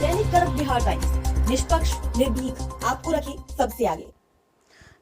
दैनिक कड़क बिहार टाइम्स, निष्पक्ष, निर्भीक, आपको रखे सबसे आगे।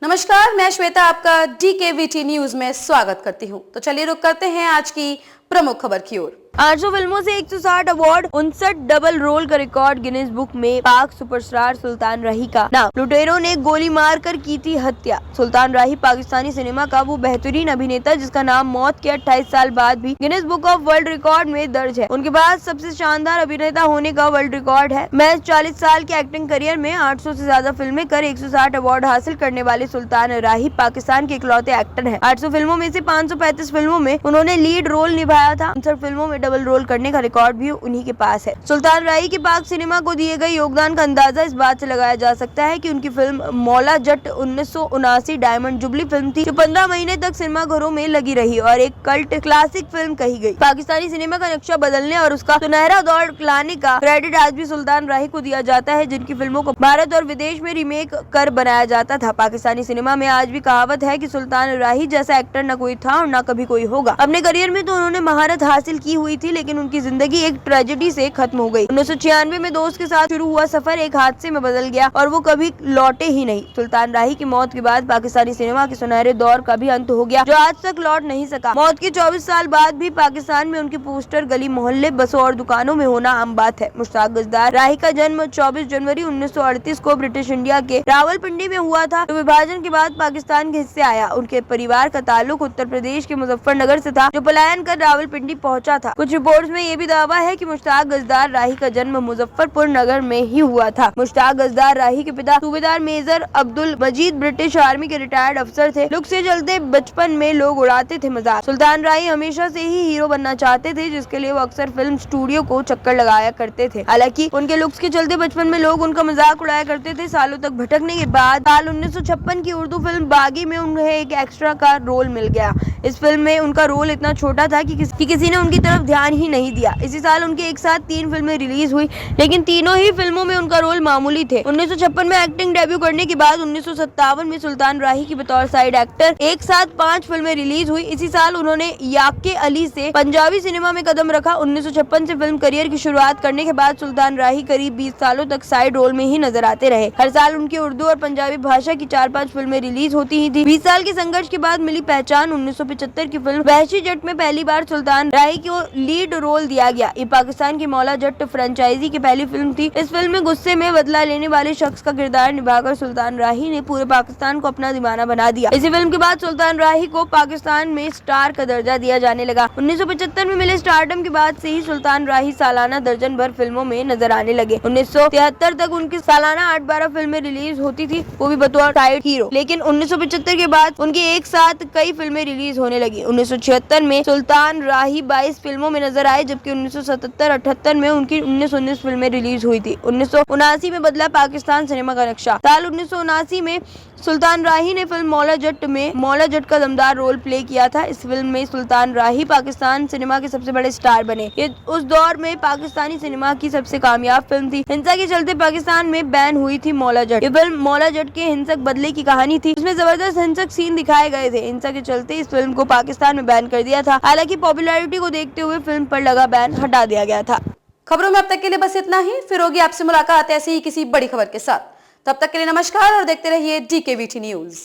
नमस्कार, मैं श्वेता आपका DKVT न्यूज में स्वागत करती हूं। तो चलिए रुक करते हैं आज की प्रमुख खबर की ओर। 800 फिल्मों से 160 अवार्ड, 59 डबल रोल का रिकॉर्ड गिनीज बुक में पाक सुपरस्टार सुल्तान राही का नाम। लुटेरों ने गोली मारकर की थी हत्या। सुल्तान राही पाकिस्तानी सिनेमा का वो बेहतरीन अभिनेता जिसका नाम मौत के 28 साल बाद भी Guinness book of world record में दर्ज है। उनके पास सबसे शानदार अभिनेता होने का वर्ल्ड रिकॉर्ड है। महज 40 साल के एक्टिंग करियर में 800 से ज्यादा फिल्में कर 160 अवार्ड हासिल करने वाले सुल्तान राही पाकिस्तान के इकलौते एक्टर हैं। 800 फिल्मों में से 535 फिल्मों में उन्होंने लीड रोल निभाया था। 59 फिल्मों में डबल रोल करने का रिकॉर्ड भी उन्हीं के पास है। सुल्तान राही के पाक सिनेमा को दिए गए योगदान का अंदाजा इस बात से लगाया जा सकता है कि उनकी film Maula Jatt 1979 diamond jubilee film थी जो 15 महीने तक सिनेमा घरों में लगी रही और एक कल्ट क्लासिक फिल्म कही गई। पाकिस्तानी सिनेमा का नक्शा बदलने और उसका सुनहरा दौर लाने का क्रेडिट आज भी सुल्तान राही को दिया जाता है, जिनकी फिल्मों को भारत और विदेश में रीमेक कर बनाया जाता था। पाकिस्तानी सिनेमा में आज भी कहावत है कि सुल्तान राही जैसा एक्टर न कोई था और न कभी कोई होगा। अपने करियर में तो उन्होंने महारत हासिल की हुई थी, लेकिन उनकी जिंदगी एक ट्रेजेडी से खत्म हो गई। 1996 में दोस्त के साथ शुरू हुआ सफर एक हादसे में बदल गया और वो कभी लौटे ही नहीं। सुल्तान राही की मौत के बाद पाकिस्तानी सिनेमा के सुनहरे दौर का भी अंत हो गया, जो आज तक लौट नहीं सका। मौत के 24 साल बाद भी पाकिस्तान में उनकी पोस्टर गली मोहल्ले, बसों और दुकानों में होना आम बात है। मुश्ताक गजदार राही का जन्म 24 जनवरी 1938 को ब्रिटिश इंडिया के रावलपिंडी में हुआ था, जो विभाजन के बाद पाकिस्तान के हिस्से आया। उनके परिवार का ताल्लुक उत्तर प्रदेश के मुजफ्फरनगर से था, जो पलायन कर रावलपिंडी पहुंचा था। कुछ रिपोर्ट्स में ये भी दावा है कि मुश्ताक गजदार राही का जन्म मुजफ्फरपुर नगर में ही हुआ था। मुश्ताक गजदार राही के पिता सूबेदार मेजर अब्दुल मजीद ब्रिटिश आर्मी के रिटायर्ड अफसर थे। लुक से चलते बचपन में लोग उड़ाते थे मजाक। सुल्तान राही हमेशा से ही हीरो बनना चाहते थे, जिसके लिए वो अक्सर फिल्म स्टूडियो को चक्कर लगाया करते थे। हालांकि उनके लुक्स के चलते बचपन में लोग उनका मजाक उड़ाया करते थे। सालों तक भटकने के बाद साल 1956 की उर्दू फिल्म बागी में उन्हें एक एक्स्ट्रा का रोल मिल गया। इस फिल्म में उनका रोल इतना छोटा था कि किसी ने उनकी तरफ ध्यान ही नहीं दिया। इसी साल उनके एक साथ 3 फिल्में रिलीज हुई, लेकिन तीनों ही फिल्मों में उनका रोल मामूली थे। 1956 में एक्टिंग डेब्यू करने के बाद 1957 में सुल्तान राही की बतौर साइड एक्टर एक साथ 5 फिल्में रिलीज हुई। इसी साल उन्होंने याके अली से पंजाबी सिनेमा में कदम रखा। 1956 से फिल्म करियर की शुरुआत करने के बाद सुल्तान राही करीब 20 सालों तक साइड रोल में ही नजर आते रहे। हर साल उनकी उर्दू और पंजाबी भाषा की 4-5 फिल्में रिलीज होती ही थी। 20 साल के संघर्ष के बाद मिली पहचान। 1975 की फिल्म वहशी जट में पहली बार सुल्तान राही को लीड रोल दिया गया। ये पाकिस्तान की मौला जट फ्रेंचाइजी की पहली फिल्म थी। इस फिल्म में गुस्से में बदला लेने वाले शख्स का किरदार निभाकर सुल्तान राही ने पूरे पाकिस्तान को अपना दीवाना बना दिया। इसी फिल्म के बाद सुल्तान राही को पाकिस्तान में स्टार का दर्जा दिया जाने लगा। 1975 में मिले स्टारडम के बाद से ही सुल्तान राही सालाना दर्जन भर फिल्मों में नजर आने लगे। 1973 तक उनकी सालाना 8-12 फिल्में रिलीज होती थी, वो भी बतौर साइड हीरो। लेकिन 1975 के बाद उनकी एक साथ कई फिल्में रिलीज होने लगी। 1976 में सुल्तान राही 22 फिल्मों में नजर आए, जबकि 1977-78 में उनकी 19 फिल्में रिलीज हुई थी। 1979 में बदला पाकिस्तान सिनेमा का नक्शा। साल 1979 में सुल्तान राही ने फिल्म मौला जट का दमदार रोल प्ले किया था। इस फिल्म में सुल्तान राही पाकिस्तान सिनेमा के सबसे बड़े स्टार बने। ये उस दौर में पाकिस्तानी सिनेमा की सबसे कामयाब फिल्म थी। हिंसा के चलते पाकिस्तान में बैन हुई थी मौला जट। ये फिल्म मौला जट के हिंसक बदले की कहानी थी। इसमें जबरदस्त हिंसक सीन दिखाए गए थे। हिंसा के चलते इस फिल्म को पाकिस्तान में बैन कर दिया था। हालांकि पॉपुलैरिटी को देखते हुए फिल्म पर लगा बैन हटा दिया गया था। खबरों में अब तक के लिए बस इतना ही। फिर होगी आपसे मुलाकात ऐसी ही किसी बड़ी खबर के साथ। तब तक के लिए नमस्कार और देखते रहिए DKVT न्यूज।